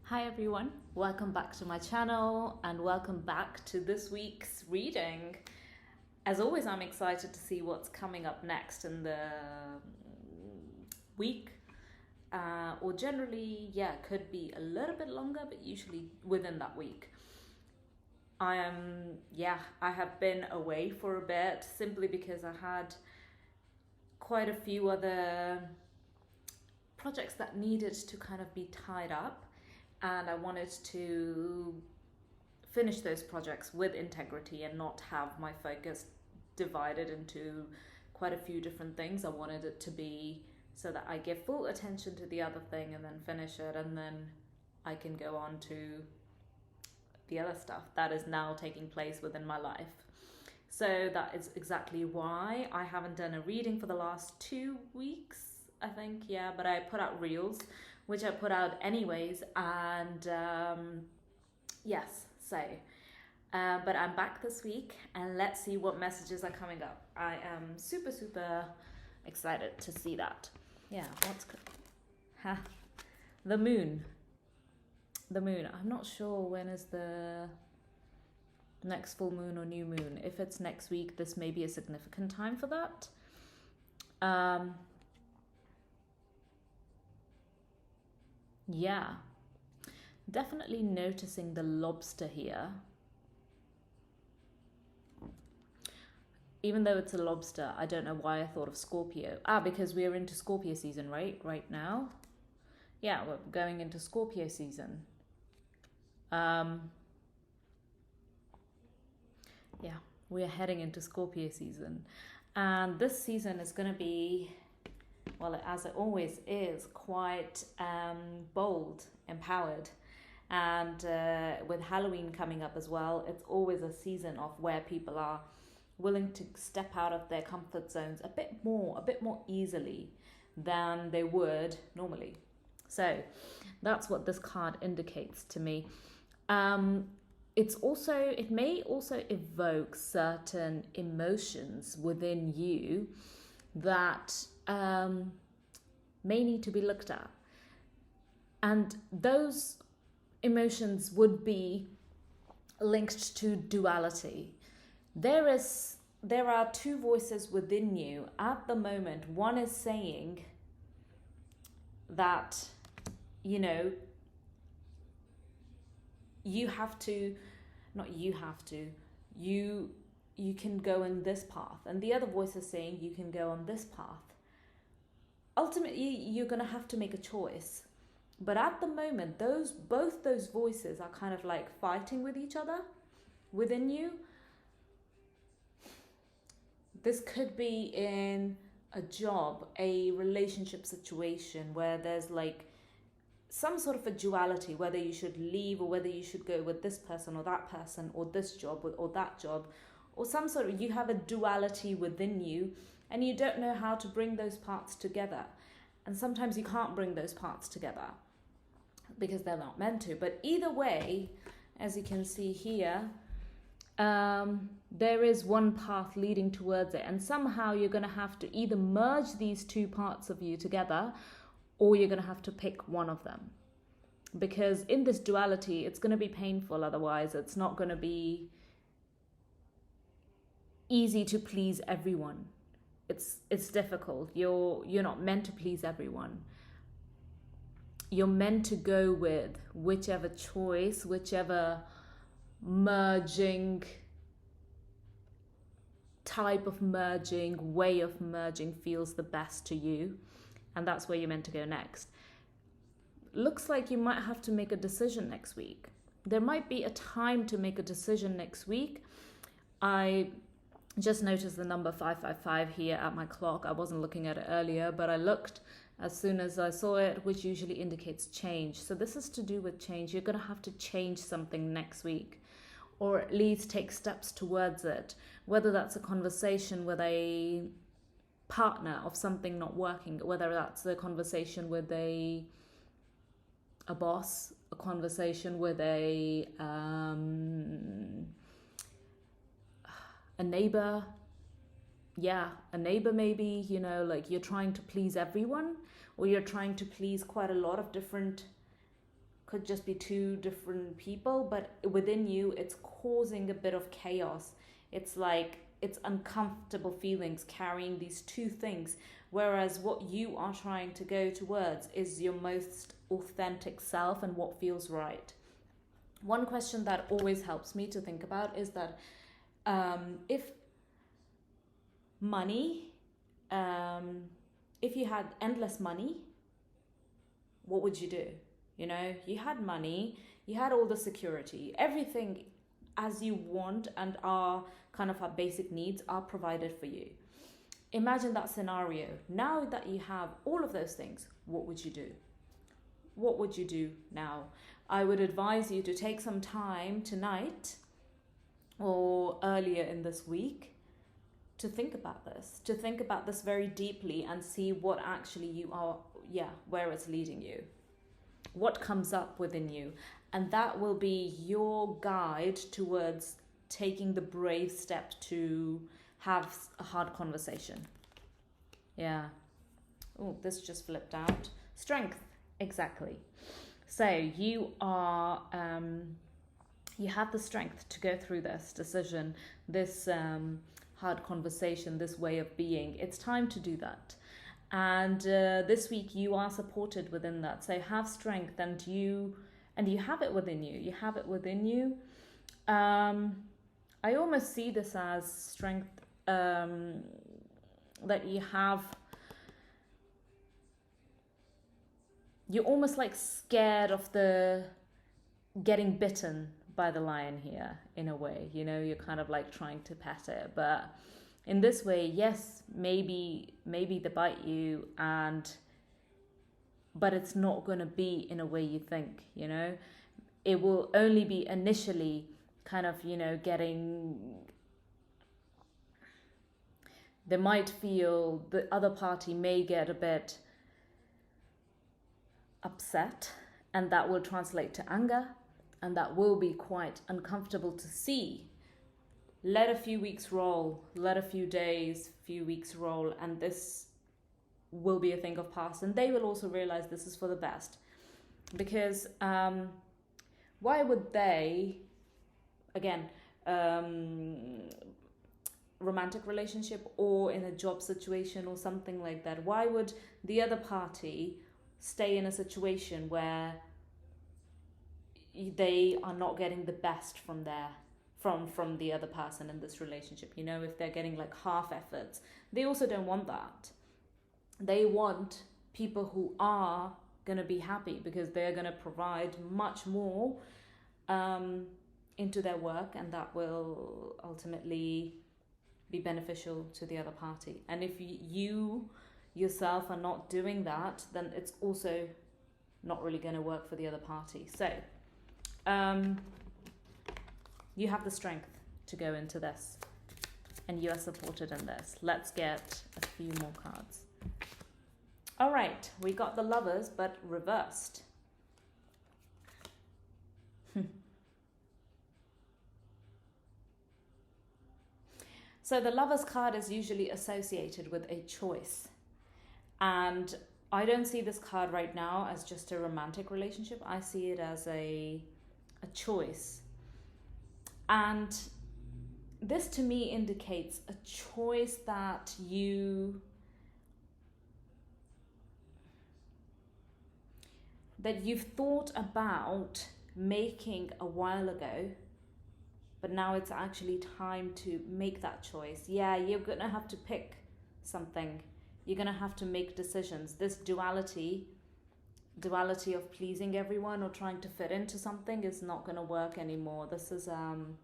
Hi everyone, welcome back to my channel and welcome back to this week's reading. As always, I'm excited to see what's coming up next in the week. Or generally, could be a little bit longer, but usually within that week. I have been away for a bit simply because I had quite a few other projects that needed to kind of be tied up, and I wanted to finish those projects with integrity and not have my focus divided into quite a few different things. I wanted it to be so that I give full attention to the other thing and then finish it, and then I can go on to the other stuff that is now taking place within my life. So that is exactly why I haven't done a reading for the last 2 weeks, I think, but I put out reels, which I put out anyways, and but I'm back this week, and let's see what messages are coming up. I am super excited to see that. The moon. I'm not sure when is the next full moon or new moon. If it's next week, this may be a significant time for that. Definitely noticing the lobster here. Even though it's a lobster, I don't know why I thought of Scorpio. Because we're into Scorpio season, right now. Yeah, we're going into Scorpio season. We're heading into Scorpio season, and this season is going to be, well, as it always is, quite bold, empowered. And with Halloween coming up as well, it's always a season of where people are willing to step out of their comfort zones a bit more easily than they would normally. So that's what this card indicates to me. It may also evoke certain emotions within you that may need to be looked at. And those emotions would be linked to duality. There are two voices within you at the moment. One is saying that, you can go in this path, and the other voice is saying you can go on this path. Ultimately, you're going to have to make a choice. But at the moment, both those voices are kind of like fighting with each other within you. This could be in a job, a relationship situation where there's like some sort of a duality, whether you should leave or whether you should go with this person or that person, or this job or that job, or some sort of, you have a duality within you and you don't know how to bring those parts together. And sometimes you can't bring those parts together because they're not meant to. But either way, as you can see here, there is one path leading towards it, and somehow you're going to have to either merge these two parts of you together, or you're going to have to pick one of them. Because in this duality, it's going to be painful. Otherwise, it's not going to be easy to please everyone. It's difficult. You're not meant to please everyone. You're meant to go with whichever choice, whichever merging, type of merging, way of merging feels the best to you. And that's where you're meant to go next. Looks like you might have to make a decision next week. There might be a time to make a decision next week. I just noticed the number 555 here at my clock. I wasn't looking at it earlier, but I looked as soon as I saw it, which usually indicates change. So this is to do with change. You're going to have to change something next week, or at least take steps towards it. Whether that's a conversation with a partner of something not working, whether that's a conversation with a boss, a conversation with a neighbor. A neighbor maybe, like you're trying to please everyone, or you're trying to please quite a lot of different could just be two different people, but within you, it's causing a bit of chaos. It's like it's uncomfortable feelings carrying these two things. Whereas what you are trying to go towards is your most authentic self and what feels right. One question that always helps me to think about is that if money, if you had endless money, what would you do? You know, you had money, you had all the security, everything as you want, and our kind of our basic needs are provided for you. Imagine that scenario. Now that you have all of those things, what would you do? What would you do now? I would advise you to take some time tonight or earlier in this week to think about this very deeply and see what actually you are, where it's leading you, what comes up within you. And that will be your guide towards taking the brave step to have a hard conversation. Yeah. Oh, this just flipped out. Strength. Exactly. So you are, you have the strength to go through this decision, this hard conversation, this way of being. It's time to do that. And this week you are supported within that. So have strength, and you have it within you. You have it within you. I almost see this as strength that you have. You're almost like scared of the getting bitten by the lion here, in a way. You know, you're kind of like trying to pet it, but in this way, yes, maybe they bite you, but it's not going to be in a way you think. You know, it will only be initially kind of, you know, they might feel, the other party may get a bit upset, and that will translate to anger, and that will be quite uncomfortable to see. Let a few weeks roll, let a few days, few weeks roll, and this will be a thing of past, and they will also realize this is for the best. Because why would they, again, romantic relationship or in a job situation or something like that, why would the other party stay in a situation where they are not getting the best from the other person in this relationship? You know, if they're getting like half efforts, they also don't want that. They want people who are going to be happy, because they're going to provide much more into their work, and that will ultimately be beneficial to the other party. And if you yourself are not doing that, then it's also not really going to work for the other party. So you have the strength to go into this, and you are supported in this. Let's get a few more cards. All right, we got the Lovers, but reversed. So the Lovers card is usually associated with a choice. And I don't see this card right now as just a romantic relationship. I see it as a choice. And this to me indicates a choice that you've thought about making a while ago, but now it's actually time to make that choice. Yeah, you're going to have to pick something. You're going to have to make decisions. This duality of pleasing everyone or trying to fit into something is not going to work anymore. This is, And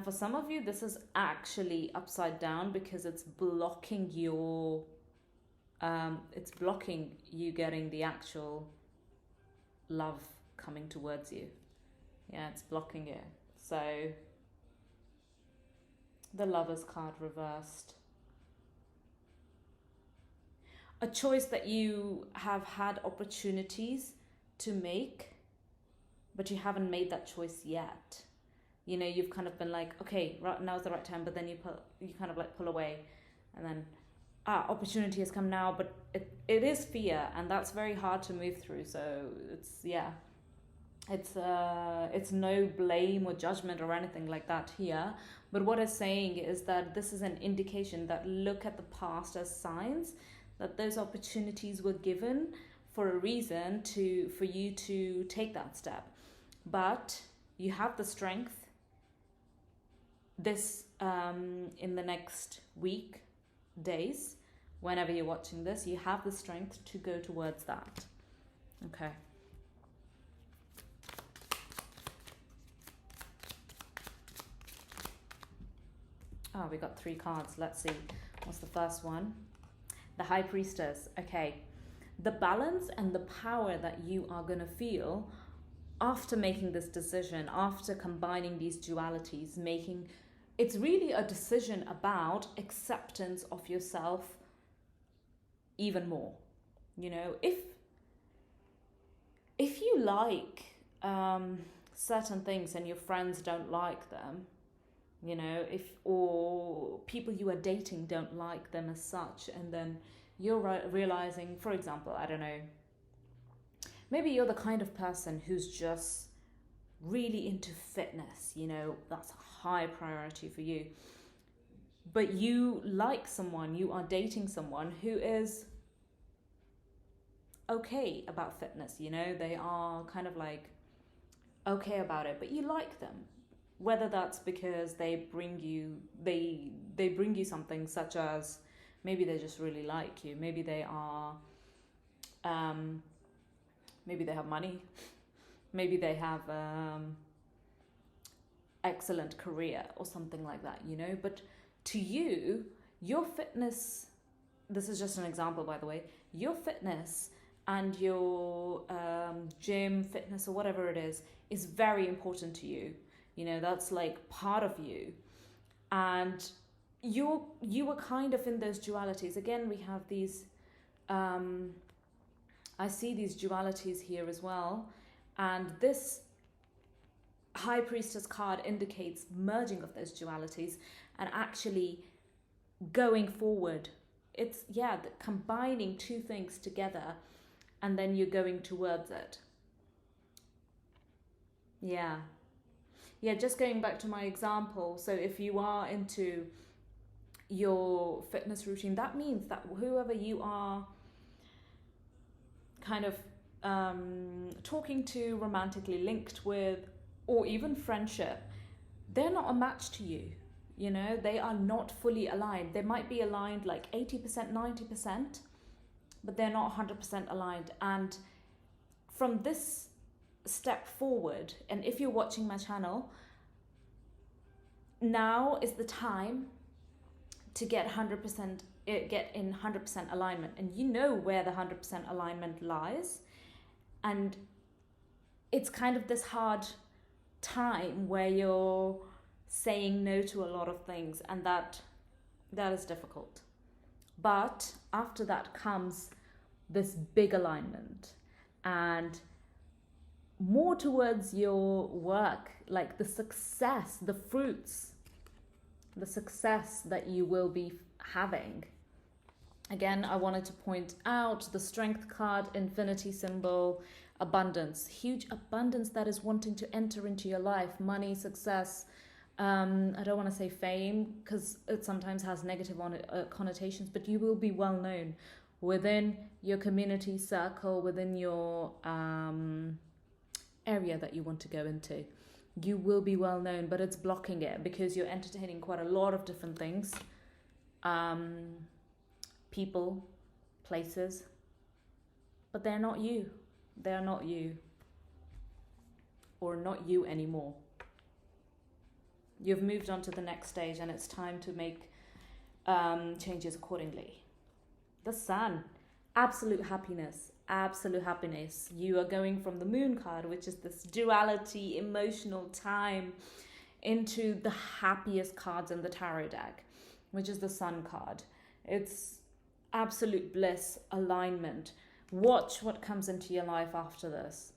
for some of you, this is actually upside down, because it's blocking you getting the actual love coming towards you. Yeah, it's blocking it. So the Lovers card reversed. A choice that you have had opportunities to make, but you haven't made that choice yet. You know, you've kind of been like, okay, now's the right time, but then you kind of like pull away, and then opportunity has come now, but it is fear, and that's very hard to move through. So it's no blame or judgment or anything like that here. But what it's saying is that this is an indication that look at the past as signs that those opportunities were given for a reason for you to take that step. But you have the strength this in the next week, days, whenever you're watching this, you have the strength to go towards that. Okay. Oh, we got 3 cards. Let's see. What's the first one? The High Priestess. Okay. The balance and the power that you are going to feel after making this decision, after combining these dualities, it's really a decision about acceptance of yourself even more. You know, if you like certain things and your friends don't like them, you know, or people you are dating don't like them as such, and then you're realizing, for example, I don't know, maybe you're the kind of person who's just really into fitness, you know, that's a high priority for you. But you like someone, you are dating someone who is okay about fitness, you know, they are kind of like okay about it, but you like them. Whether that's because they bring you something, such as maybe they just really like you, maybe they are maybe they have money, maybe they have excellent career or something like that, you know. But to you, your fitness, this is just an example, by the way, your fitness and your gym fitness or whatever it is very important to you. You know, that's like part of you. And you were kind of in those dualities. Again, we have these, I see these dualities here as well. And this High Priestess card indicates merging of those dualities and actually going forward. It's, combining 2 things together and then you're going towards it. Yeah, just going back to my example. So if you are into your fitness routine, that means that whoever you are kind of talking to, romantically linked with, or even friendship, they're not a match to you. You know, they are not fully aligned. They might be aligned like 80%, 90%, but they're not 100% aligned. And from this step forward, and if you're watching my channel, now is the time to get in 100% alignment, and you know where the 100% alignment lies. And it's kind of this hard time where you're saying no to a lot of things, and that is difficult. But after that comes this big alignment and more towards your work, like the success, the fruits, the success that you will be having. Again, I wanted to point out the Strength card, infinity symbol, abundance, huge abundance that is wanting to enter into your life, money, success. I don't want to say fame because it sometimes has negative connotations, but you will be well known within your community circle, within your area that you want to go into. You will be well known, but it's blocking it because you're entertaining quite a lot of different things, people, places, but they're not you. They're not you, or not you anymore. You've moved on to the next stage, and it's time to make changes accordingly. The Sun, absolute happiness. You are going from the Moon card, which is this duality, emotional time, into the happiest cards in the tarot deck, which is the Sun card. It's absolute bliss, alignment. Watch what comes into your life after this.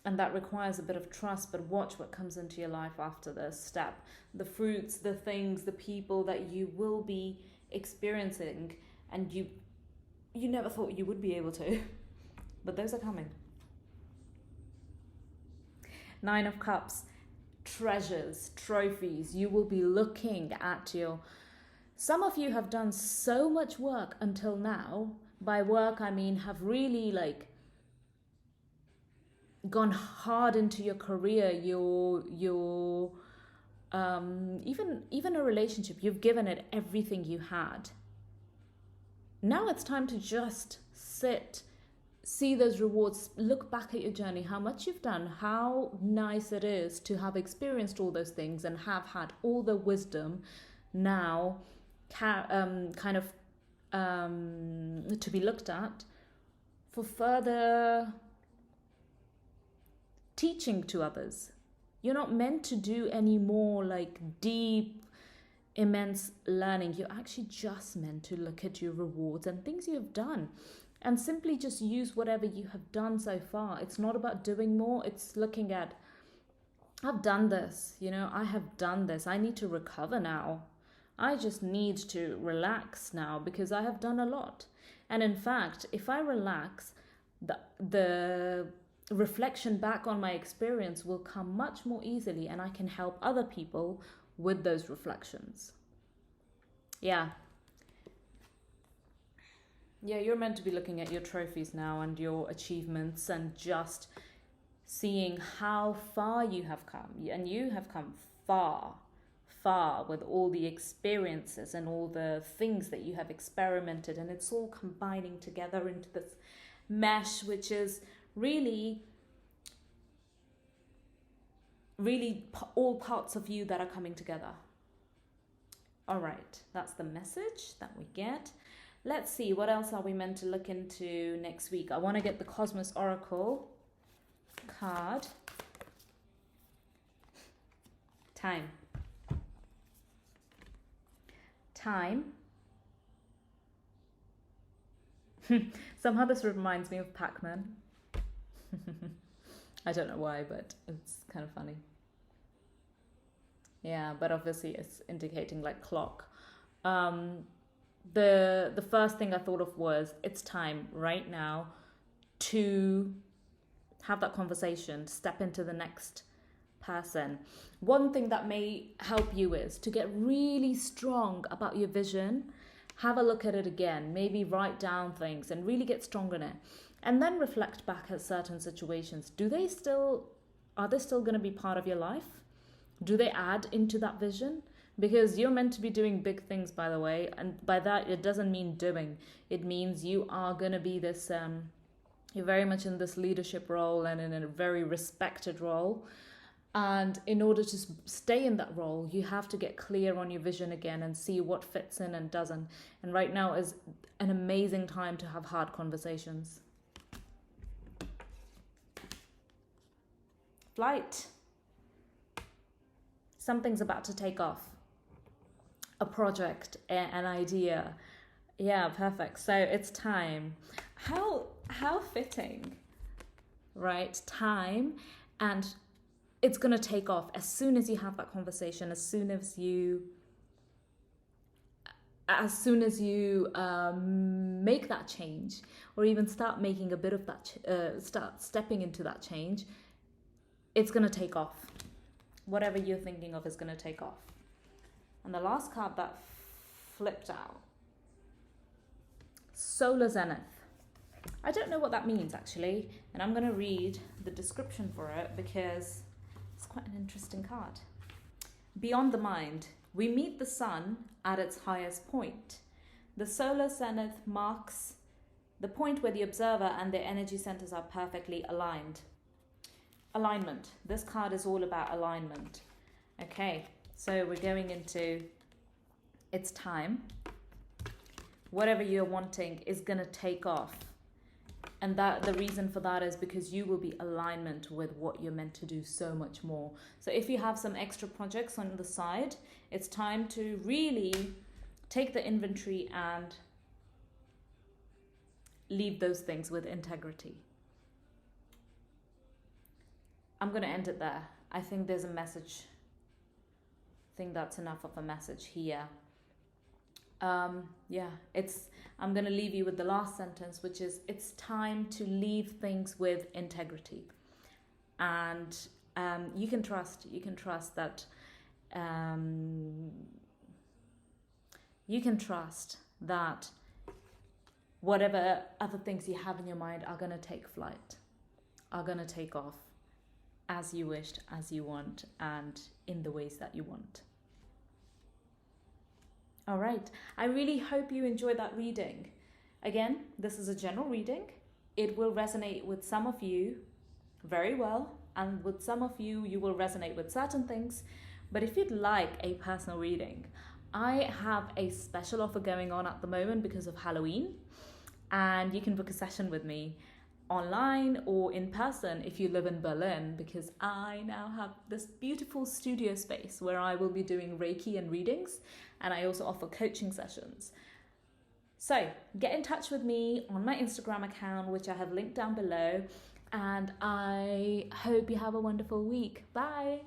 And that requires a bit of trust, but watch what comes into your life after this step. The fruits, the things, the people that you will be experiencing and you never thought you would be able to. But those are coming. Nine of Cups, treasures, trophies. You will be looking at your... Some of you have done so much work until now. By work, I mean have really like gone hard into your career, your even a relationship. You've given it everything you had. Now it's time to just sit, see those rewards, look back at your journey, how much you've done, how nice it is to have experienced all those things and have had all the wisdom now to be looked at for further teaching to others. You're not meant to do any more like deep, immense learning. You're actually just meant to look at your rewards and things you have done and simply just use whatever you have done so far. It's not about doing more. It's looking at, I've done this, I have done this. I need to recover now. I just need to relax now because I have done a lot. And in fact, if I relax, the reflection back on my experience will come much more easily, and I can help other people with those reflections. Yeah, you're meant to be looking at your trophies now and your achievements and just seeing how far you have come. And you have come far with all the experiences and all the things that you have experimented, and it's all combining together into this mesh, which is really all parts of you that are coming together. All right, that's the message that we get. Let's see, what else are we meant to look into next week? I want to get the Cosmos Oracle card. Time. Somehow this reminds me of Pac-Man. I don't know why, but it's kind of funny. Yeah, but obviously it's indicating like clock. The first thing I thought of was it's time right now to have that conversation, step into the next person. One thing that may help you is to get really strong about your vision. Have a look at it again, maybe write down things and really get strong in it. And then reflect back at certain situations. Are they still going to be part of your life? Do they add into that vision? Because you're meant to be doing big things, by the way. And by that, it doesn't mean doing. It means you are going to be this, you're very much in this leadership role and in a very respected role. And in order to stay in that role, you have to get clear on your vision again and see what fits in and doesn't. And right now is an amazing time to have hard conversations. Flight. Something's about to take off. A project, an idea. Yeah, perfect. So it's time. How fitting, right? Time, and it's going to take off as soon as you have that conversation, as soon as you make that change, or even start making a bit of that, start stepping into that change, it's going to take off. Whatever you're thinking of is going to take off. And the last card that flipped out, Solar Zenith. I don't know what that means actually, and I'm going to read the description for it because it's quite an interesting card. Beyond the mind, we meet the sun at its highest point. The solar zenith marks the point where the observer and their energy centers are perfectly aligned. Alignment. This card is all about alignment. Okay, so we're going into it's time. Whatever you're wanting is going to take off. And that the reason for that is because you will be alignment with what you're meant to do so much more. So if you have some extra projects on the side, it's time to really take the inventory and leave those things with integrity. I'm going to end it there. I think there's a message. I think that's enough of a message here. Yeah, I'm going to leave you with the last sentence, which is it's time to leave things with integrity. And you can trust that, um, you can trust that whatever other things you have in your mind are going to take flight, are going to take off as you wished, as you want, and in the ways that you want. All right. I really hope you enjoyed that reading. Again, this is a general reading. It will resonate with some of you very well, and with some of you, you will resonate with certain things. But if you'd like a personal reading, I have a special offer going on at the moment because of Halloween, and you can book a session with me online or in person if you live in Berlin, because I now have this beautiful studio space where I will be doing Reiki and readings, and I also offer coaching sessions. So get in touch with me on my Instagram account, which I have linked down below, and I hope you have a wonderful week. Bye.